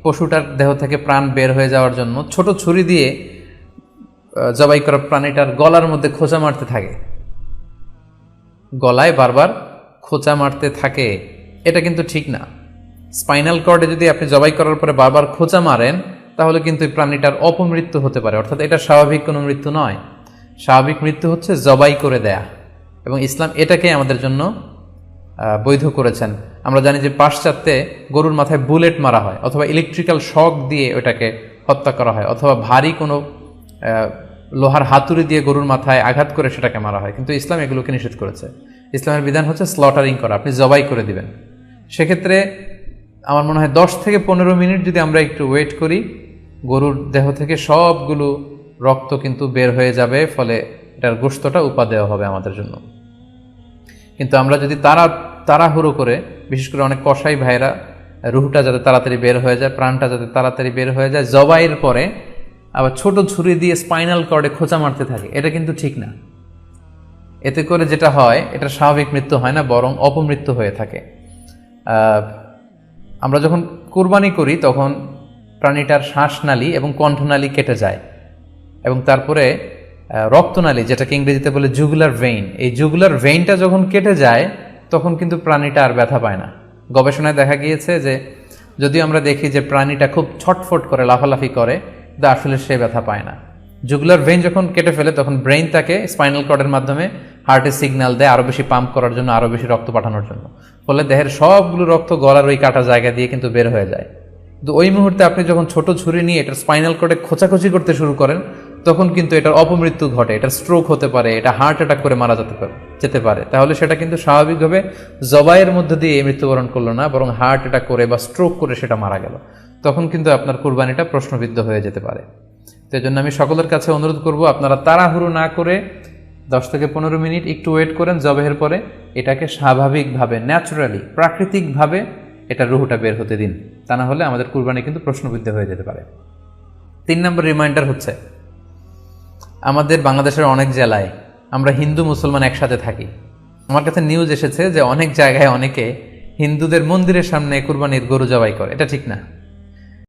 পশুটার দেহ থেকে প্রাণ বের হয়ে যাওয়ার জন্য ছোট ছুরি দিয়ে জবাই করা প্রাণীটার গলার মধ্যে খোঁচা মারতে থাকে, গলায় বারবার খোঁচা মারতে থাকে। এটা কিন্তু ঠিক না। স্পাইনাল কর্ডে যদি আপনি জবাই করার পরে বারবার খোঁচা মারেন তাহলে কিন্তু এই প্রাণীটার অপমৃত্যু হতে পারে, অর্থাৎ এটা স্বাভাবিক কোনো মৃত্যু নয়। স্বাভাবিক মৃত্যু হচ্ছে জবাই করে দেয়া, এবং ইসলাম এটাকে আমাদের জন্য বৈধ করেছেন। আমরা জানি যে পাশ্চাত্যে গরুর মাথায় বুলেট মারা হয়, অথবা ইলেকট্রিক্যাল শক দিয়ে ওটাকে হত্যা করা হয়, অথবা ভারী কোনো লোহার হাতুড়ি দিয়ে গরুর মাথায় আঘাত করে সেটাকে মারা হয়। কিন্তু ইসলাম এগুলোকে নিষেধ করেছে। ইসলামের বিধান হচ্ছে স্লটারিং করা, আপনি জবাই করে দিবেন। সেক্ষেত্রে আমার মনে হয় 10 থেকে 15 মিনিট যদি আমরা একটু ওয়েট করি, গরুর দেহ থেকে সবগুলো রক্ত কিন্তু বের হয়ে যাবে, ফলে এটার গোশতটা দেওয়া হবে আমাদের জন্য। কিন্তু আমরা যদি তাড়াহুড়ো করে, বিশেষ করে অনেক কসাই ভাইরা রুহটা যাতে তাড়াতাড়ি বের হয়ে যায়, প্রাণটা যাতে তাড়াতাড়ি বের হয়ে যায়, জবাইয়ের পরে আবার ছোট ছুরি দিয়ে স্পাইনাল কর্ডে খোঁচা মারতে থাকে, এটা কিন্তু ঠিক না। এতে করে যেটা হয়, এটা স্বাভাবিক মৃত্যু হয় না, বরং অপমৃত্যু হয়ে থাকে। আমরা যখন কুরবানি করি তখন প্রাণীটার শ্বাসনালী এবং কণ্ঠনালী কেটে যায়, এবং তারপরে রক্তনালী, যেটাকে ইংরেজিতে বলে জুগুলার ভেইন, এই জুগুলার ভেইনটা যখন কেটে যায় তখন কিন্তু প্রাণীটা আর ব্যথা পায় না। গবেষণায় দেখা গিয়েছে যে যদিও আমরা দেখি যে প্রাণীটা খুব ছটফট করে, লাফালাফি করে, কিন্তু আসলে সে ব্যথা পায় না। জুগুলার ভেইন যখন কেটে ফেলে তখন ব্রেইন তাকে স্পাইনাল কর্ডের মাধ্যমে হার্টে সিগন্যাল দেয় আরও বেশি পাম্প করার জন্য, আরও বেশি রক্ত পাঠানোর জন্য। ফলে দেহের সবগুলো রক্ত গলার ওই কাটা জায়গা দিয়ে কিন্তু বের হয়ে যায়। কিন্তু ওই মুহূর্তে আপনি যখন ছোট ছুরি নিয়ে এটার স্পাইনাল কর্ডে খোঁচাখুচি করতে শুরু করেন তখন কিন্তু এটার অপমৃত্যু ঘটে, এটার স্ট্রোক হতে পারে, এটা হার্ট অ্যাটাক করে মারা যেতে পারে। তাহলে সেটা কিন্তু স্বাভাবিকভাবে জবাইয়ের মধ্যে দিয়ে মৃত্যুবরণ করলো না, বরং হার্ট অ্যাটাক করে বা স্ট্রোক করে সেটা মারা গেল। তখন কিন্তু আপনার কুরবানিটা প্রশ্নবিদ্ধ হয়ে যেতে পারে। তো এই জন্য আমি সকলের কাছে অনুরোধ করব, আপনারা তাড়াহুড়ো না করে 10 থেকে 15 মিনিট একটু ওয়েট করেন জবাইয়ের পরে, এটাকে স্বাভাবিকভাবে, ন্যাচুরালি, প্রাকৃতিকভাবে এটার রুহটা বের হতে দিন। তা না হলে আমাদের কুরবানি কিন্তু প্রশ্নবিদ্ধ হয়ে যেতে পারে। 3 নম্বর রিমাইন্ডার হচ্ছে, আমাদের বাংলাদেশের অনেক জেলায় আমরা হিন্দু মুসলমান একসাথে থাকি। আমার কাছে নিউজ এসেছে যে অনেক জায়গায় অনেকে হিন্দুদের মন্দিরের সামনে কুরবানির গরু জবাই করে। এটা ঠিক না।